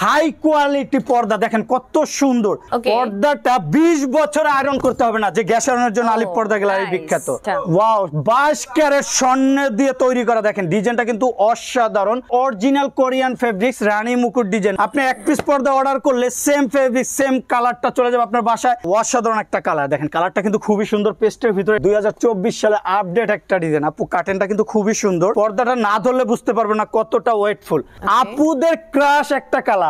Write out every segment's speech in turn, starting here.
High quality পর্দা দেখেন কত সুন্দর পর্দাটা 20 বছর আয়রন করতে হবে না, যে গ্যাস আয়রনের জন্য আলিপ পর্দা গ্যালারি বিখ্যাত। ওয়াও 22 ক্যারেট স্বর্ণ দিয়ে তৈরি করা, দেখেন ডিজাইনটা কিন্তু অসাধারণ। অরিজিনাল কোরিয়ান ফেব্রিক্স রানী মুকুট ডিজাইন। আপনি এক পিস পর্দা অর্ডার করলে সেম ফেব্রিক সেম কালারটা চলে যাবে আপনার বাসায়। অসাধারণ একটা কালার, দেখেন কালারটা কিন্তু খুবই সুন্দর, পেস্টের ভিতরে 2024 সালে আপডেট একটা ডিজাইন। আপু কাটেনটা কিন্তু খুবই সুন্দর, পর্দাটা না ধরলে বুঝতে পারবে না কতটা ওয়েটফুল। আপুদের ক্রাশ একটা কালার,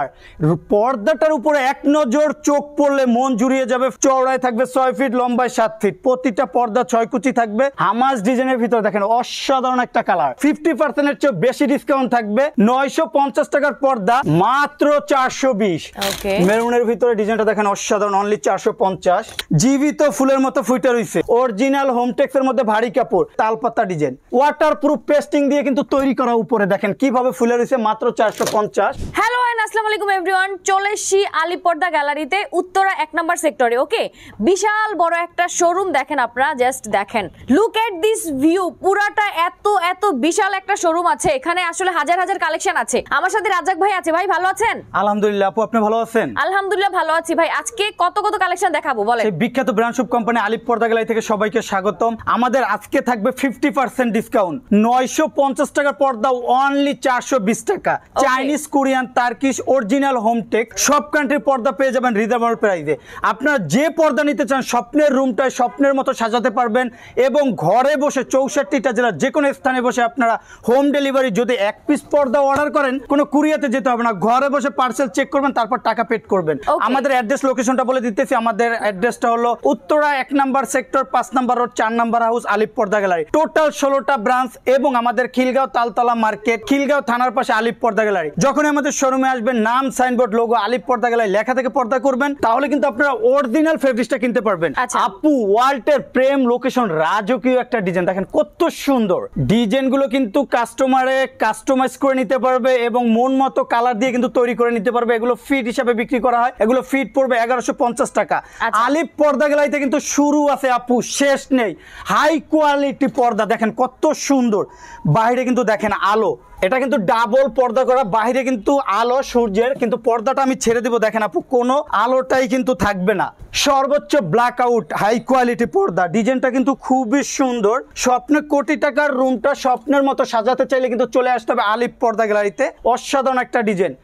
পর্দাটার উপরে এক নজর চোখ পড়লে মন জুড়িয়ে যাবে। চওড়ায় থাকবে 6 ফিট, লম্বায় 7 ফিট, প্রতিটা পর্দা 6 কুচি থাকবে। হামাস ডিজাইনের ভিতরে দেখেন অসাধারণ একটা কালার। 50% এর চেয়ে বেশি ডিসকাউন্ট থাকবে। 950 টাকার পর্দা মাত্র 420। মেরুনের ভিতরে ডিজাইনটা দেখেন অসাধারণ, অনলি 450। জীবিত ফুলের মতো ফুটে রইছে। অরিজিনাল হোমটেক্স এর মধ্যে ভারী কাপড়, তালপাতা ডিজাইন, ওয়াটারপ্রুফ পেস্টিং দিয়ে কিন্তু তৈরি করা। উপরে দেখেন কিভাবে ফুলে রইছে, মাত্র 450। হ্যালো এন্ড আসসালামু আলাইকুম এভরিওয়ান, চলে এসেছি আলিপ পর্দা গ্যালারিতে, উত্তরা 1 নম্বর সেক্টরে। ওকে, বিশাল বড় একটা শোরুম দেখেন আপনারা, জাস্ট দেখেন, লুক এট দিস ভিউ। পুরাটা এত বিশাল একটা শোরুম আছে, এখানে আসলে হাজার হাজার কালেকশন আছে। আমার সাথে রাজ্জাক ভাই আছে। ভাই ভালো আছেন? আলহামদুলিল্লাহ। আপু আপনি ভালো আছেন? আলহামদুলিল্লাহ ভালো আছি। ভাই আজকে কত কালেকশন দেখাবো বলেন? সেই বিখ্যাত ব্র্যান্ড শুভ কোম্পানি আলিপ পর্দা গ্যালারি থেকে সবাইকে স্বাগতম। আমাদের আজকে থাকবে 50% ডিসকাউন্ট। 950 টাকার পর্দা অনলি 420 টাকা। Chinese, Korean, Turkish, original Hometech সব কান্ট্রির পর্দা পেয়ে যাবেন রিজনেবল প্রাইসে। আপনারা যে পর্দা নিতে চান স্বপ্নের রুমটায় স্বপ্নের মতো সাজাতে পারবেন, এবং ঘরে বসে 64টা জেলার যে কোনো স্থানে বসে আপনারা হোম ডেলিভারি, যদি এক পিস পর্দা অর্ডার করেন কোনো কুরিয়াতে যেতে হবে না, ঘরে বসে পার্সেল চেক করবেন, তারপর টাকা পেড করবেন। আমাদের অ্যাড্রেস লোকেশনটা বলে দিতেছি। আমাদের অ্যাড্রেসটা হলো উত্তরা 1 নম্বর সেক্টর, 5 নম্বর রোড, 4 নম্বর house, Alif Porda gallery. Total 16টা ব্রাঞ্চ, এবং আমাদের খিলগাঁও তালতলা মার্কেট, খিলগাঁও থানার পাশে আলিপ পর্দা গ্যালারি। যখন আমাদের শোরুমে আসবেন, নাম, সাইনবোর্ড, লোগো আলিপ পর্দা গ্যালারি লেখা থেকে পর্দা করবেন, তাহলে কিন্তু আপনারা অরিজিনাল ফেব্রিক্সটা কিনতে পারবেন। আপু ওয়াল্টের প্রেম লোকেশন, রাজকীয় একটা ডিজাইন, দেখেন কত সুন্দর। ডিজাইনগুলো কিন্তু কাস্টমারে কাস্টমাইজ করে নিতে পারবে, এবং মন মতো কালার দিয়ে কিন্তু তৈরি করে নিতে পারবে। এগুলো ফিট হিসাবে বিক্রি করা হয়, এগুলো ফিট পড়বে 1150 টাকা। আলিপ পর্দা গ্যালারিতে কিন্তু শুরু আছে আপু, শেষ নেই। হাই কোয়ালিটি পর্দা দেখেন কত সুন্দর। বাইরে কিন্তু দেখেন আলো, এটা কিন্তু ডাবল পর্দা করা, বাইরে কিন্তু আলো সূর্যের, কিন্তু পর্দাটা আমি ছেড়ে দিব, দেখেন আপু কোনো আলোটাই কিন্তু থাকবে না। সর্বোচ্চ ব্ল্যাক আউট হাই কোয়ালিটি পর্দা, ডিজাইনটা কিন্তু খুবই সুন্দর। স্বপ্নে কোটি টাকার রুমটা স্বপ্নের মতো সাজাতে চাইলে কিন্তু চলে আসতে হবে আলিপ পর্দা গ্যালারিতে। অসাধারণ একটা ডিজাইন।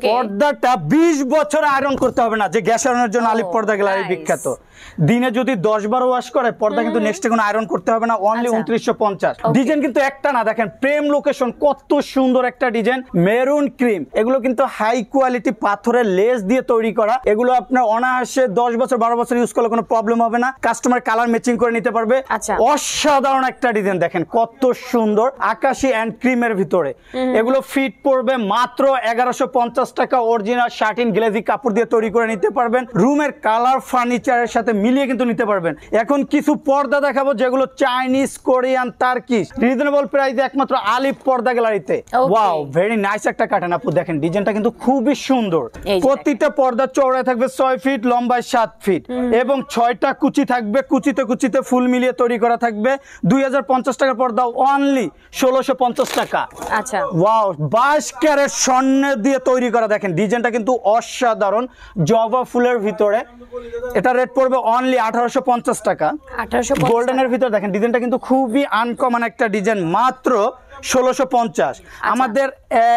পর্দাটা 20 বছর আয়রন করতে হবে না, যে গ্যাস আয়রনের জন্য আলিপ পর্দা গ্যালারি বিখ্যাত। দিনে যদি 10-12 ওয়াশ করে পর্দা কিন্তু নেক্সট কোনো আয়রন করতে হবে না, অনলি 2950। ডিজাইন কিন্তু একটা না, দেখেন প্রেম লোকেশন, কত সুন্দর একটা ডিজাইন। মেরুন ক্রিম, এগুলো কিন্তু হাই কোয়ালিটি পাথরের লেস দিয়ে তৈরি করা। এগুলো আপনার অনায়াসে 10 বছর 12 বছর ইউজ করলে কোনো প্রবলেম হবে না, কাস্টমার কালার ম্যাচিং করে নিতে পারবে। অসাধারণ একটা ডিজাইন, দেখেন কত সুন্দর, আকাশি এন্ড ক্রিমের ভিতরে। এগুলো ফিট পড়বে মাত্র 1150 টাকা। অরিজিনাল শার্টিন গ্লেজি কাপড় দিয়ে তৈরি করে নিতে পারবেন। রুমের কালার ফার্নিচারের সাথে মিলিয়ে কিন্তু নিতে পারবেন। এখন কিছু পর্দা দেখাবো যেগুলো চাইনিজ, কোরিয়ান, টার্কিশ, রিজনেবল প্রাইসে একমাত্র আলিপ পর্দা গ্যালারিতে। ওয়াও ভেরি নাইস একটা কাটেন আপু, দেখেন ডিজাইনটা কিন্তু খুবই সুন্দর। প্রতিটা পর্দা চওড়ায় থাকবে 6 ফিট, লম্বায় 7 ফিট, এবং 6টা কুচি থাকবে। কুচিতে কুচিতে ফুল মিলিয়ে তৈরি করা থাকবে। 2050 টাকার পর্দা অনলি 1650 টাকা। আচ্ছা ওয়াও 22 ক্যারেট স্বর্ণ দিয়ে তৈরি করা, দেখেন ডিজাইনটা কিন্তু অসাধারণ। জবা ফুলের ভিতরে এটা রেট পড়বে অনলি 1850 টাকা। গোল্ডেনের ভিতরে দেখেন ডিজাইনটা কিন্তু খুবই আনকমন একটা ডিজাইন, মাত্র 1650। আমাদের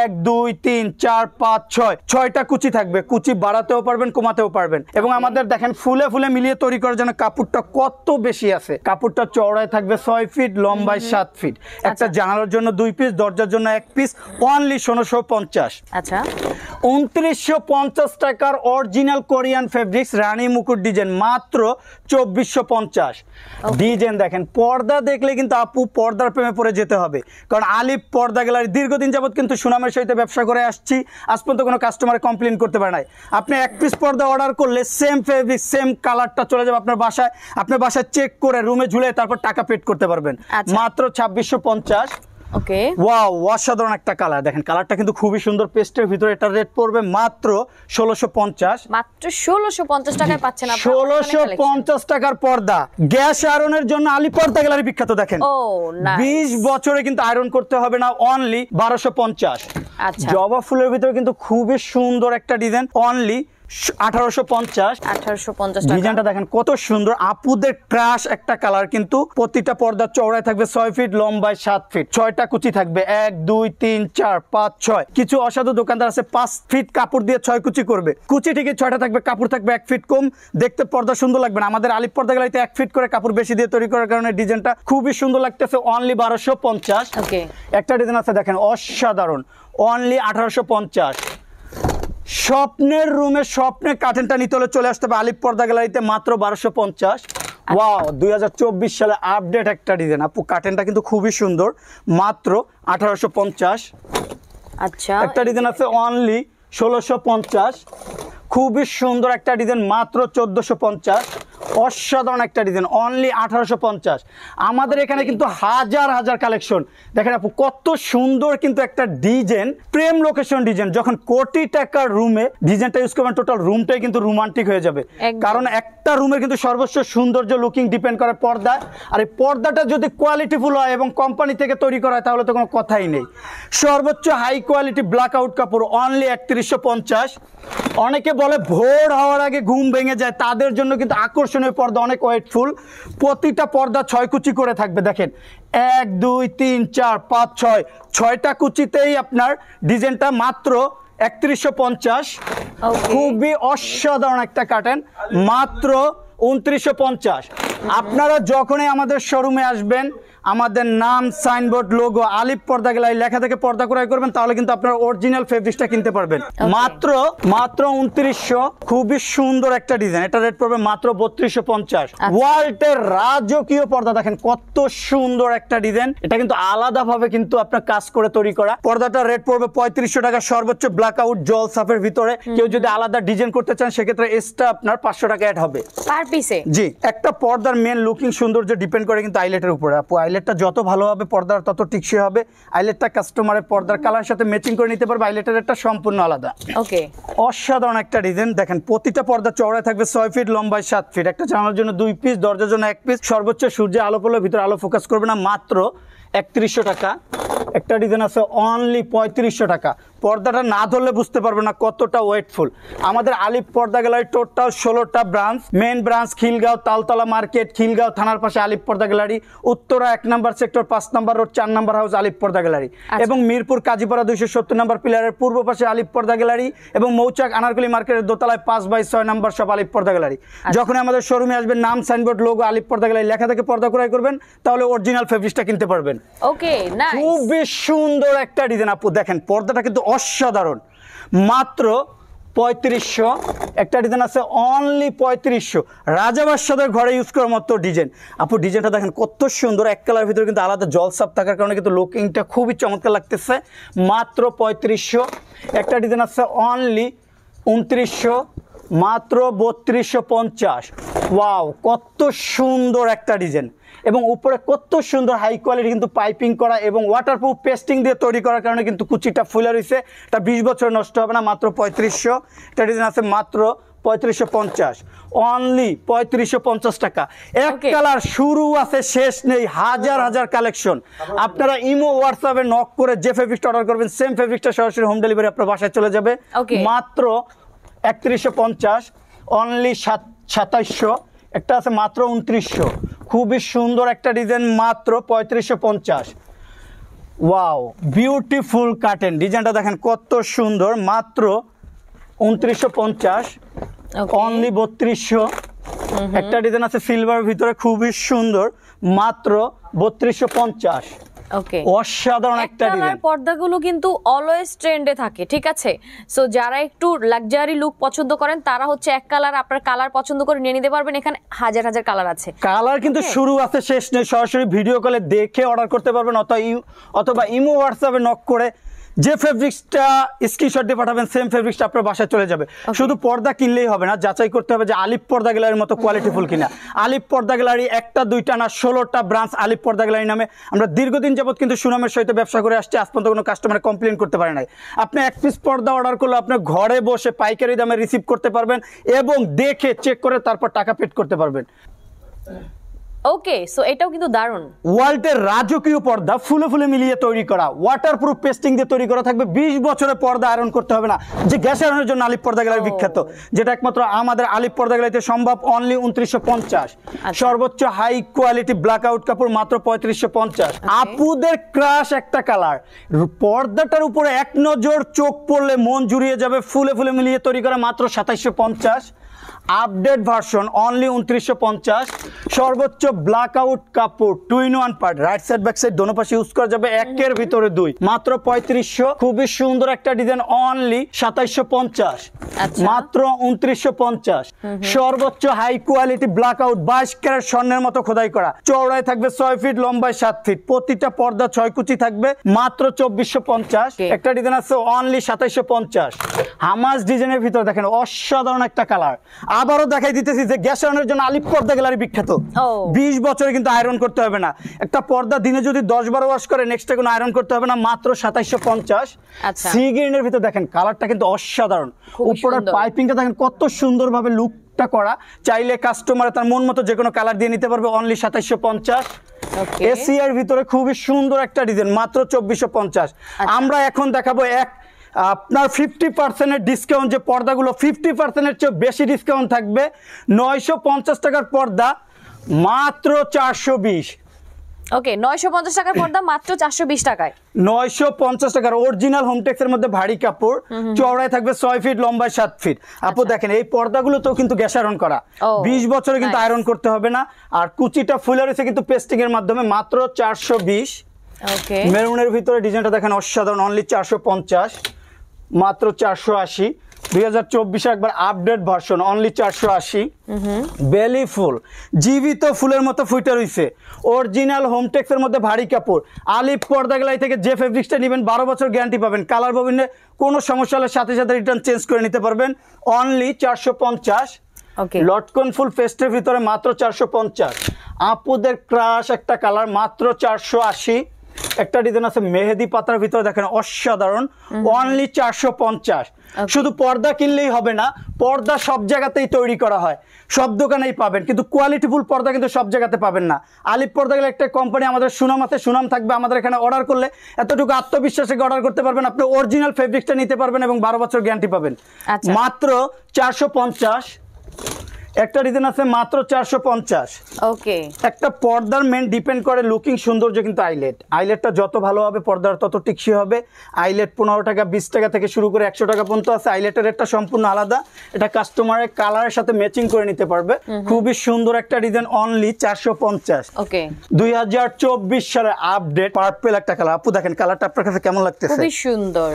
1 2 3 4 5 6 6টা কুচি থাকবে। কুচি বাড়াতেও পারবেন, কমাতেও পারবেন। এবং আমাদের দেখেন ফুলে ফুলে মিলিয়ে তৈরি করার জন্য কাপড়টা কত বেশি আছে। কাপড়টা চওড়ায় থাকবে 6 ফিট, লম্বায় 7 ফিট। একটা জানালার জন্য 2 পিস, দরজার জন্য 1 পিস, অনলি 1650। আচ্ছা 2950 টাকার অরিজিনাল কোরিয়ান ফেব্রিক্স রানী মুকুট ডিজাইন, মাত্র 2450। ডিজাইন দেখেন, পর্দা দেখলে কিন্তু আপু পর্দার প্রেমে পড়ে যেতে হবে, কারণ আলিপ পর্দা গ্যালারি দীর্ঘদিন যাবত কিন্তু সুনামের সহিত ব্যবসা করে আসছি। আজ পর্যন্ত কোনো কাস্টমার কমপ্লেন করতে পারে নাই। আপনি এক পিস পর্দা অর্ডার করলে সেম ফেব্রিক সেম কালারটা চলে যাবে আপনার বাসায়। আপনার বাসায় চেক করে রুমে ঝুলে তারপর টাকা পেড করতে পারবেন। মাত্র 2650। ওকে ওয়াও, অসাধারণ একটা কালার। দেখেন কালারটা কিন্তু খুবই সুন্দর, পেস্টের ভিতরে। এটা রেট পড়বে মাত্র 1650। মাত্র 1650 টাকায় পাচ্ছেন আপনারা 1650 টাকার পর্দা। গ্যাস আয়রনের জন্য আলী পর্দা গ্যালারি বিখ্যাত। দেখেন ও নাইস, 20 বছরে কিন্তু আয়রন করতে হবে না, অনলি 1250। আচ্ছা জবা ফুলের ভিতরে কিন্তু খুবই সুন্দর একটা ডিজাইন, অনলি 1850। 1850 টাকা। ডিজাইনটা দেখেন কত সুন্দর, আপুদের ক্রাশ একটা কালার। কিন্তু প্রতিটা পর্দা চওড়ায় থাকবে 6 ফিট, লম্বায় 7 ফিট, 6টা কুচি থাকবে, 1 2 3 4 5 6। কিছু অসাধু দোকানদার আছে 5 ফিট কাপড় দিয়ে 6 কুচি করবে, কুচি ঠিকই 6টা থাকবে, কাপড় থাকবে 1 ফিট কম, দেখতে পর্দা সুন্দর লাগবে না। আমাদের আলিপ পর্দা গ্যালারিতে 1 ফিট করে কাপড় বেশি দিয়ে তৈরি করার কারণে ডিজাইনটা খুবই সুন্দর লাগতেছে, অনলি 1250। ওকে একটা ডিজাইন আছে দেখেন অসাধারণ, অনলি 1850। স্বপ্নের রুমে স্বপ্নের কার্টেনটা নিতে হলে চলে আসতে হবে আলিপ পর্দা গ্যালারিতে, মাত্র 1250। ওয়াও, 2024 সালে আপডেট একটা ডিজাইন আপু, কার্টেনটা কিন্তু খুবই সুন্দর, মাত্র 1850। আচ্ছা একটা ডিজাইন আছে অনলি 1650, খুবই সুন্দর একটা ডিজাইন, মাত্র 1450। অসাধারণ একটা ডিজাইন, অনলি 1850। আমাদের এখানে কিন্তু হাজার হাজার কালেকশন। দেখেন আপু কত সুন্দর কিন্তু একটা ডিজাইন, প্রেম লোকেশন ডিজাইন। যখন কোটি টাকার রুমে ডিজাইনটা ইউজ করবেন, টোটাল রুমটাই কিন্তু রোমান্টিক হয়ে যাবে। একদম। কারণ একটা রুমের কিন্তু সর্বোচ্চ সৌন্দর্য লুকিং ডিপেন্ড করে পর্দা, আর এই পর্দাটা যদি কোয়ালিটিফুল হয় এবং কোম্পানি থেকে তৈরি করা হয় তাহলে তো কোনো কথাই নেই। সর্বোচ্চ হাই কোয়ালিটি ব্ল্যাক আউট কাপড়, অনলি 3150। অনেকে বলে ভোর হওয়ার আগে ঘুম ভেঙে যায়, তাদের জন্য কিন্তু আকর্ষণীয় পর্দা, অনেক ওয়েটফুল। প্রতিটা পর্দা 6 কুচি করে থাকবে। দেখেন 1 2 3 4 5 6, 6টা কুচিতেই আপনার ডিজাইনটা, মাত্র 3150। Okay. খুবই অসাধারণ একটা কার্টেন, মাত্র 2950। আপনারা যখনই আমাদের শোরুমে আসবেন, আমাদের নাম, সাইনবোর্ড, লোগো, আলিপ পর্দা গ্যালারি লেখা থেকে পর্দা ক্রয় করবেন, তাহলে কিন্তু আপনার অরিজিনাল ফেব্রিক্সটা কিনতে পারবেন। মাত্র 2900। খুবই সুন্দর একটা ডিজাইন, এটা রেট পড়বে মাত্র 3250। ওয়ালটের রাজকীয় পর্দা দেখেন কত সুন্দর একটা ডিজাইন, এটা কিন্তু আলাদাভাবে কিন্তু আপনার কাজ করে তৈরি করা। পর্দাটার রেট পড়বে 3500 টাকা, সর্বোচ্চ ব্ল্যাক আউট জল সাফের ভিতরে। কেউ যদি আলাদা ডিজাইন করতে চান সেক্ষেত্রে এক্সট্রা আপনার 500 টাকা অ্যাড হবে পার পিসে। জি, একটা পর্দার মেন লুকিং সৌন্দর্য ডিপেন্ড করে কিন্তু আইলেটের উপরে আপু। আইলেটটা যত ভালো হবে পর্দার তত টিকসই হবে। আইলেটটা কাস্টমারের পর্দার কালার সাথে ম্যাচিং করে নিতে পারবে, আইলেটের একটা সম্পূর্ণ আলাদা। ওকে অসাধারণ একটা ডিজাইন। দেখেন প্রতিটা পর্দা চওড়ায় থাকবে 6 ফিট, লম্বায় 7 ফিট, একটা জানালার জন্য 2 পিস, দরজার জন্য 1 পিস। সর্বোচ্চ সূর্যে আলো পড়লে ভিতরে আলো ফোকাস করবে না, মাত্র 3100 টাকা। একটা ডিজাইন আছে অনলি 3500 টাকা। পর্দাটা না ধরলে বুঝতে পারবে না কতটা ওয়েটফুল। আমাদের আলিপ পর্দা গ্যালারি টোটাল 16টা branch. Main branch Khilgaon Taltala market, Khilgaon থানার পাশে আলিপ পর্দা গ্যালারি, উত্তরা 1 নম্বর সেক্টর 5 নম্বর রোড 4 নম্বর হাউস আলিপ পর্দা গ্যালারি, এবং মিরপুর কাজীপাড়া 270 নম্বর পিলারের পূর্ব পাশে আলিপ পর্দা গ্যালারি, এবং মৌচাক আনারকলি মার্কেটের দোতলায় 5/6 নম্বর সব আলিপ পর্দা গ্যালারি। যখন আমাদের শোরুমে আসবেন, নাম, সাইনবোর্ড, লোগো, আলিপ পর্দা গ্যালারি লেখা থেকে পর্দা ক্রয় করবেন, তাহলে অরিজিনাল ফেব্রিক্সটা কিনতে পারবেন। ওকে নাইস, খুবই সুন্দর একটা ডিজাইন আপু। দেখেন পর্দাটা কিন্তু অসাধারণ, মাত্র 3500। একটা ডিজাইন আছে অনলি 3500, রাজাবাদশাদের ঘরে ইউজ করার মতো ডিজাইন আপু। ডিজাইনটা দেখেন কত সুন্দর, এক কালার ভিতরে কিন্তু আলাদা জলসাপ থাকার কারণে কিন্তু লুকিংটা খুবই চমৎকার লাগতেছে, মাত্র 3500। একটা ডিজাইন আছে অনলি 2900, মাত্র 3250। ওয়াও, কত সুন্দর একটা ডিজাইন, এবং উপরে কত সুন্দর হাই কোয়ালিটি কিন্তু পাইপিং করা এবং ওয়াটারপ্রুফ পেস্টিং দিয়ে তৈরি করার কারণে কিন্তু কুচিটা ফুলে রয়েছে। এটা 20 বছর নষ্ট হবে না, মাত্র 3500। এটা ডিজাইন আছে মাত্র 3550, অনলি 3550 টাকা। এক কালার শুরু আছে শেষ নেই, হাজার হাজার কালেকশন। আপনারা ইমো হোয়াটসঅ্যাপে নক করে যে ফেব্রিক্সটা অর্ডার করবেন, সেম ফেব্রিক্সটা সরাসরি হোম ডেলিভারি আপনার বাসায় চলে যাবে, মাত্র 3150, অনলি 2700। একটা আছে মাত্র 2900, খুবই সুন্দর একটা ডিজাইন, মাত্র 3550। Wow, beautiful curtain. ডিজাইনটা দেখেন কত সুন্দর, মাত্র 2950, অনলি 3200। একটা ডিজাইন আছে সিলভার ভিতরে, খুবই সুন্দর, মাত্র 3250। ওকে, অসাধারণ একটা ডিজাইন। পর্দাগুলো কিন্তু অলওয়েজ ট্রেন্ডে থাকে, ঠিক আছে? সো যারা একটু লাক্সারি লুক পছন্দ করেন তারা হচ্ছে এক কালার, আপনার কালার পছন্দ করে নিয়ে নিতে পারবেন। এখানে হাজার হাজার কালার আছে, কালার কিন্তু শুরু আছে শেষ নেই। সরাসরি ভিডিও কলে দেখে অর্ডার করতে পারবেন, অথবা ইমো হোয়াটসঅ্যাপে নক করে যে ফেব্রিক্সটা স্ক্রিনশট দিয়ে পাঠাবেন সেম ফেব্রিক্সটা আপনার বাসায় চলে যাবে। শুধু পর্দা কিনলেই হবে না, যাচাই করতে হবে যে আলিফ পর্দা গ্যালারির মতো কোয়ালিটিফুল কিনা। আলিফ পর্দা গ্যালারি একটা দুইটা না 16টা ব্রাঞ্চ আলিফ পর্দা গ্যালারি নামে। আমরা দীর্ঘদিন যাবত কিন্তু সুনামের সহিত ব্যবসা করে আসছি, আজ পর্যন্ত কোনো কাস্টমার কমপ্লেন করতে পারে নাই। আপনি এক পিস পর্দা অর্ডার করলে আপনি ঘরে বসে পাইকারি দামে রিসিভ করতে পারবেন এবং দেখে চেক করে তারপর টাকা পেড করতে পারবেন। ওকে, সো এটাও কিন্তু দারুণ। ওয়ালটের রাজকীয় পর্দা ফুলে ফুলে মিলিয়ে তৈরি করা, ওয়াটারপ্রুফ পেস্টিং দিয়ে তৈরি করা থাকবে। 20 বছরের পর্দা আয়রন করতে হবে না, যে গ্যাস আয়রনের জন্য আলিফ পর্দা গ্যালারি বিখ্যাত, যেটা একমাত্র আমাদের আলিফ পর্দা গ্যালারিতে সম্ভব। অনলি 2950। সর্বোচ্চ হাই কোয়ালিটি ব্ল্যাক আউট কাপড় মাত্র 3550। আপুদের ক্রাশ একটা কালার, পর্দাটার উপরে এক নজর চোখ পড়লে মন জুড়িয়ে যাবে। ফুলে ফুলে মিলিয়ে তৈরি করা মাত্র 2750। Update version only 2950। সর্বোচ্চ ব্ল্যাক আউট কাপড় 2-in-1 part, right side back side দোনো পাশে ইউজ করা যাবে, একের ভিতরে দুই, মাত্র 3500। খুবই সুন্দর একটা ডিজাইন, অনলি 2750। মাত্র 2950। সর্বোচ্চ high quality black out 22 carat স্বর্ণের মতো খোদাই করা, চওড়ায় থাকবে 6 ফিট, লম্বায় 7 ফিট, প্রতিটা পর্দা 6 কুচি থাকবে, মাত্র 2450। একটা ডিজাইন আছে অনলি 2750। হামাস ডিজাইনের ভিতরে দেখেন অসাধারণ একটা কালার। আবারও দেখাই দিতেছি যে গ্যাস আয়রনের জন্য আলিফ পর্দা গ্যালারি বিখ্যাত। 20 বছরে কিন্তু আয়রন করতে হবে না, একটা পর্দা দিনে যদি 10-12 ওয়াশ করে নেক্সট ডে কোনো আয়রন করতে হবে না, মাত্র 2750। সি গ্রিনের ভিতরে দেখেন কালারটা কিন্তু অসাধারণ, উপরের পাইপিংটা দেখেন কত সুন্দরভাবে লুকটা করা। চাইলে কাস্টমার তার মন মতো যে কোনো কালার দিয়ে নিতে পারবে, অনলি 2750। এসিআর ভিতরে খুবই সুন্দর একটা ডিজাইন, মাত্র 2450। আমরা এখন দেখাবো আপনার 50% ডিসকাউন্ট, যে পর্দাগুলো 50%-এর চেয়ে বেশি ডিসকাউন্ট থাকবে। 950 টাকার পর্দা মাত্র 420। ওকে, 950 টাকার পর্দা মাত্র 420 টাকায়। 950 টাকার অরিজিনাল হোমটেক্সের মধ্যে ভারী কাপড়, চওড়ায় থাকবে 6 ফিট, লম্বায় 7 ফিট। আপু দেখেন এই পর্দাগুলো তো কিন্তু গ্যাস আয়রন করা, 20 বছরে কিন্তু আয়রন করতে হবে না। আর কুচিটা ফুলে রয়েছে কিন্তু পেস্টিং এর মাধ্যমে, মাত্র 420। ওকে, মেরুনের ভিতরে ডিজাইনটা দেখেন অসাধারণ, অনলি 450। মাত্র 480। 2024 একবার আপডেট ভার্সন, অনলি 480। বেলি ফুল জীবিত ফুলের মতো ফুটে রয়েছে, অরিজিনাল হোমটেক্সের মধ্যে ভারী কাপড়। আলিফ পর্দা গ্যালারি থেকে যে ফেব্রিক্সটা নেবেন 12 বছর গ্যারান্টি পাবেন। কালার ববিনে কোনো সমস্যা হলে সাথে সাথে রিটার্ন চেঞ্জ করে নিতে পারবেন, অনলি 450। লটকন ফুল পেস্টের ভিতরে মাত্র 450। আপুদের ক্রাশ একটা কালার, মাত্র 480। একটা ডিজাইন আছে মেহেদি পাতার ভিতরে দেখেন অসাধারণ, অনলি 450। শুধু পর্দা কিনলেই হবে না, পর্দা সব জায়গাতেই তৈরি করা হয়, সব দোকানেই পাবেন, কিন্তু কোয়ালিটিফুল পর্দা কিন্তু সব জায়গাতে পাবেন না। আলিফ পর্দা গেলে একটা কোম্পানি, আমাদের সুনাম আছে, সুনাম থাকবে। আমাদের এখানে অর্ডার করলে এতটুকু আত্মবিশ্বাসে অর্ডার করতে পারবেন, আপনি অরিজিনাল ফেব্রিক্সটা নিতে পারবেন এবং 12 বছর গ্যারান্টি পাবেন, মাত্র 450। একটা ডিজাইন আছে মাত্র 450। ওকে, একটা পর্দার মেন ডিপেন্ড করে লুকিং সৌন্দর্য কিন্তু আইলেটটা যত ভালো হবে পর্দার তত টিকসই হবে। আইলেট 15 টাকা 20 টাকা থেকে শুরু করে 100 টাকা পর্যন্ত আছে। আইলেটের রেটটা সম্পূর্ণ আলাদা, এটা কাস্টমারের কালারের সাথে ম্যাচিং করে নিতে পারবে। খুবই সুন্দর একটা ডিজাইন, অনলি 450। ওকে, 2024 সালের আপডেট পার্পল একটা কালার। আপু দেখেন কালারটা আপনার কাছে কেমন লাগতেছে? খুবই সুন্দর,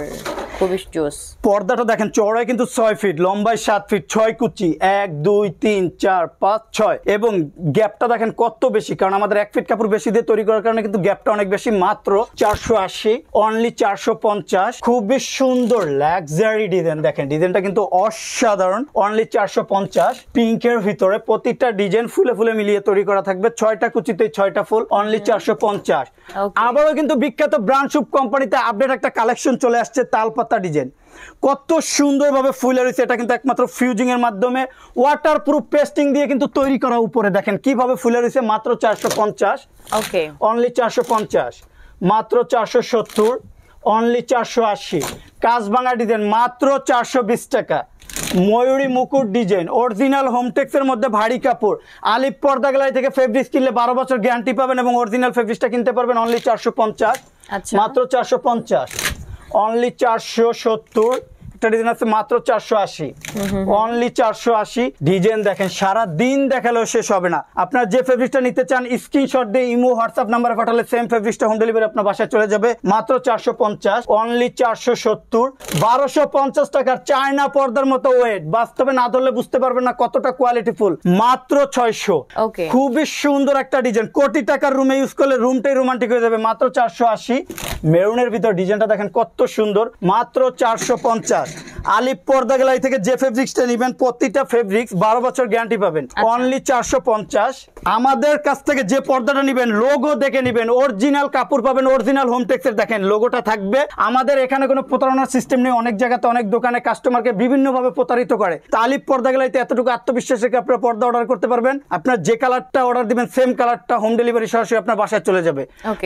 খুবই জোস। পর্দাটা দেখেন চওড়ায় কিন্তু 6 ফিট, লম্বায় 7 ফিট, 6 কুচি, 1 2 3 4 5 6, এবং গ্যাপটা দেখেন কত বেশি, কারণ আমাদের 1 ফিট কাপড় বেশি দিয়ে তৈরি করার কারণে কিন্তু গ্যাপটা অনেক বেশি। মাত্র 480, অনলি 450। খুবই সুন্দর লাক্সারি ডিজাইন, দেখেন ডিজাইনটা কিন্তু অসাধারণ, অনলি 450। পিঙ্কের ভিতরে প্রতিটা ডিজাইন ফুলে ফুলে মিলিয়ে তৈরি করা থাকবে, 6টা কুচিতে 6টা ফুল, অনলি 450। আবারও কিন্তু বিখ্যাত ব্র্যান্ড শুভ কোম্পানিতে আপডেট একটা কালেকশন চলে আসছে, তালপাতা ডিজাইন। কত সুন্দরভাবে ফুলে রয়েছে, এটা কিন্তু একমাত্র ফিউজিং এর মাধ্যমে ওয়াটারপ্রুফ পেস্টিং দিয়ে কিন্তু তৈরি করা। উপরে দেখেন কিভাবে ফুলে রয়েছে, মাত্র 450। ওকে, অনলি 450। মাত্র 470, অনলি 480। কাজভাঙা ডিজাইন মাত্র 420 টাকা। ময়ূরী মুকুট ডিজাইন, অরিজিনাল হোমটেক্সের মধ্যে ভারী কাপড়। আলিফ পর্দা গ্যালারি থেকে ফেব্রিক্স কিনলে 12 বছর গ্যারান্টি পাবেন এবং অরিজিনাল ফেব্রিক্সটা কিনতে পারবেন, অনলি 450। মাত্র 450। অনলি 470। একটা ডিজাইন আছে মাত্র 480, অনলি 480। ডিজাইন দেখেন সারা দিন দেখালেও শেষ হবে না। আপনার যে ফেব্রিকটা নিতে চান স্ক্রিনশট দিয়ে ইমো হোয়াটসঅ্যাপ নাম্বারে পাঠালে সেম ফেব্রিকটা হোম ডেলিভারি আপনার বাসায় চলে যাবে মাত্র 450, অনলি 470। 1250 টাকার চায়না পর্দার মতো ওয়েট, বাস্তবে না ধরলে বুঝতে পারবেন না কতটা কোয়ালিটিফুল, মাত্র 600। ওকে, খুবই সুন্দর একটা ডিজাইন, কোটি টাকার রুমে ইউজ করলে রুমটাই রোমান্টিক হয়ে যাবে, মাত্র 480। মেরুনের ভিতর ডিজাইনটা দেখেন কত সুন্দর, মাত্র 450। আলিপ পর্দা গ্যালারি থেকে যে ফেব্রিক্সটা নেবেন প্রতিটা ফেব্রিক্স 12 বছর গ্যারান্টি পাবেন, অনলি 450। আমাদের কাছ থেকে যে পর্দাটা নেবেন লোগো দেখে নেবেন, অরিজিনাল কাপড় পাবেন, অরিজিনাল হোমটেক্সের দেখেন লোগোটা থাকবে। আমাদের এখানে কোনো প্রতারণার সিস্টেম নেই, অনেক জায়গাতে অনেক দোকানে কাস্টমারকে বিভিন্নভাবে প্রতারিত করে। তা আলিপ পর্দা গ্যালারিতে এতটুকু আত্মবিশ্বাস রেখে আপনার পর্দা অর্ডার করতে পারবেন। আপনার যে কালারটা অর্ডার দিবেন সেম কালারটা হোম ডেলিভারি সরাসরি আপনার বাসায় চলে যাবে,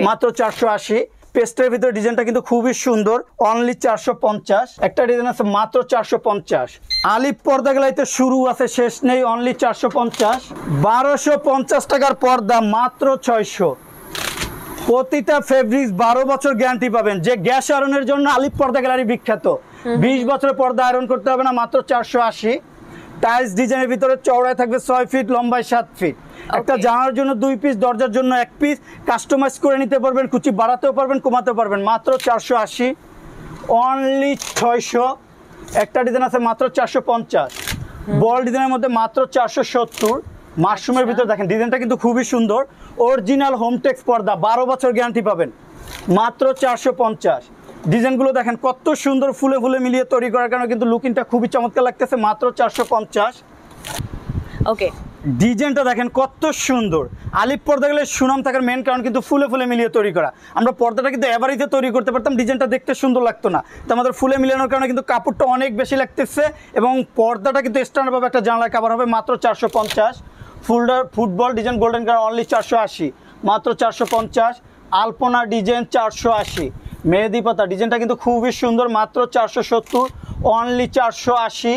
মাত্র 480। পেস্টের ভিতরে ডিজাইনটা কিন্তু খুবই সুন্দর, অনলি 450। একটা ডিজাইন আছে মাত্র 450। আলিপ পর্দা গ্যালারিতে শুরু আছে শেষ নেই, অনলি 450। 1250 টাকার পর্দা মাত্র 600। প্রতিটা ফেব্রিক্স 12 বছর গ্যারান্টি পাবেন। যে গ্যাস আয়রনের জন্য আলিপ পর্দা গ্যালারি বিখ্যাত, 20 বছরের পর্দা আয়রন করতে হবে না, মাত্র 480। টাইলস ডিজাইনের ভিতরে চওড়ায় থাকবে 6 ফিট, লম্বায় 7 ফিট। একটা জানালার জন্য 2 পিস, দরজার জন্য 1 পিস, কাস্টমাইজ করে নিতে পারবেন, কুচি বাড়াতেও পারবেন কমাতেও পারবেন, মাত্র 480, অনলি 600। একটা ডিজাইন আছে মাত্র 450, বল ডিজাইনের মধ্যে মাত্র 470। মাশরুমের ভিতরে দেখেন ডিজাইনটা কিন্তু খুবই সুন্দর, অরিজিনাল হোমটেক্স পর্দা 12 বছর গ্যারান্টি পাবেন, মাত্র 450। ডিজাইনগুলো দেখেন কত সুন্দর, ফুলে ফুলে মিলিয়ে তৈরি করার কারণে কিন্তু লুকিংটা খুবই চমৎকার লাগতেছে, মাত্র 450। ওকে, ডিজাইনটা দেখেন কত সুন্দর। আলিপ পর্দা গেলে সুনাম থাকার মেন কারণ কিন্তু ফুলে ফুলে মিলিয়ে তৈরি করা। আমরা পর্দাটা কিন্তু এভারেজে তৈরি করতে পারতাম, ডিজাইনটা দেখতে সুন্দর লাগতো না, তো আমাদের ফুলে মিলানোর কারণে কিন্তু কাপড়টা অনেক বেশি লাগতেছে এবং পর্দাটা কিন্তু স্ট্যান্ডার্ডভাবে একটা জানলায় কাভার হবে, মাত্র 450। Football design golden colour, only 480, মাত্র 450। আলপনা ডিজাইন 480। মেহেদি পাতা ডিজাইনটা কিন্তু খুবই সুন্দর, মাত্র 470, অনলি 480,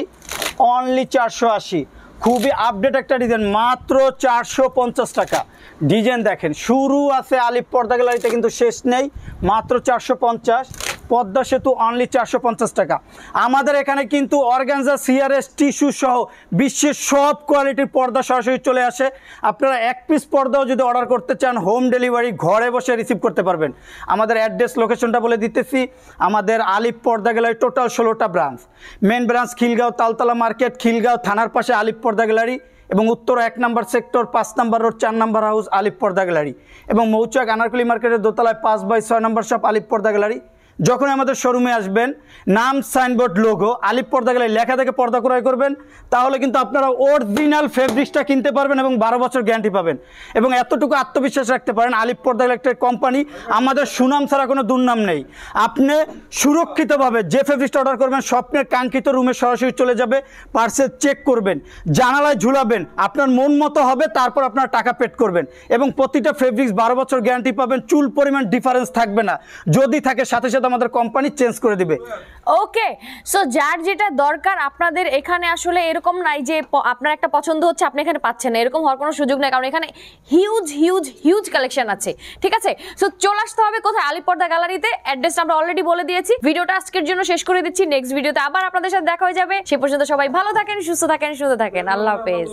অনলি 480। খুবই আপডেট একটা ডিজাইন, মাত্র 450 টাকা। ডিজাইন দেখেন শুরু আছে আলিপ পর্দা গ্যালারিতে কিন্তু শেষ নেই, মাত্র 450। পদ্মা সেতু, অনলি 450 টাকা। আমাদের এখানে কিন্তু অর্গানজা, সিআরএস, টিস্যু সহ বিশ্বের সব কোয়ালিটির পর্দা সরাসরি চলে আসে। আপনারা 1 পিস পর্দাও যদি অর্ডার করতে চান হোম ডেলিভারি ঘরে বসে রিসিভ করতে পারবেন। আমাদের অ্যাড্রেস লোকেশনটা বলে দিতেছি, আমাদের আলিপ পর্দা গ্যালারি টোটাল 16টা branch. Main branch Khilgaon Taltala market, Khilgaon থানার পাশে আলিপ পর্দা গ্যালারি, এবং উত্তর 1 নম্বর সেক্টর 5 নম্বর রোড 4 নম্বর হাউস আলিপ পর্দা গ্যালারি, এবং মৌচাক আনারকুলি মার্কেটের দোতলায় 5/6 নম্বর শপ আলিপ পর্দা গ্যালারি। যখন আমাদের শোরুমে আসবেন নাম, সাইনবোর্ড, লোগো, আলিপ পর্দা গ্যালারি লেখা থেকে পর্দা ক্রয় করবেন, তাহলে কিন্তু আপনারা অরিজিনাল ফেব্রিক্সটা কিনতে পারবেন এবং 12 বছর গ্যারান্টি পাবেন। এবং এতটুকু আত্মবিশ্বাস রাখতে পারেন আলিপ পর্দা গ্যালারি একটা কোম্পানি, আমাদের সুনাম ছাড়া কোনো দুর্নাম নেই। আপনি সুরক্ষিতভাবে যে ফেব্রিক্সটা অর্ডার করবেন স্বপ্নের কাঙ্ক্ষিত রুমে সরাসরি চলে যাবে, পার্সেল চেক করবেন, জানালায় ঝুলাবেন, আপনার মন মতো হবে, তারপর আপনার টাকা পেড করবেন। এবং প্রতিটা ফেব্রিক্স 12 বছর গ্যারান্টি পাবেন, চুল পরিমাণ ডিফারেন্স থাকবে না, যদি থাকে সাথে সাথে আমাদের কোম্পানি চেঞ্জ করে দিবে। ওকে, সো যার যেটা দরকার আপনাদের এখানে আসলে এরকম নাই যে আপনার একটা পছন্দ হচ্ছে আপনি এখানে পাচ্ছেন না, এরকম হওয়ার কোনো সুযোগ নেই, কারণ এখানে হিউজ হিউজ হিউজ কালেকশন আছে। ঠিক আছে, সো চলে আসতে হবে কোথায়? আলিপ পর্দা গ্যালারিতে। অ্যাড্রেসটা আমরা অলরেডি বলে দিয়েছি। ভিডিওটা আজকের জন্য শেষ করে দিচ্ছি, নেক্সট ভিডিওতে আবার আপনাদের সাথে দেখা হয়ে যাবে। সে পর্যন্ত সবাই ভালো থাকেন, সুস্থ থাকেন, সুন্দর থাকেন। আল্লাহ হাফেজ।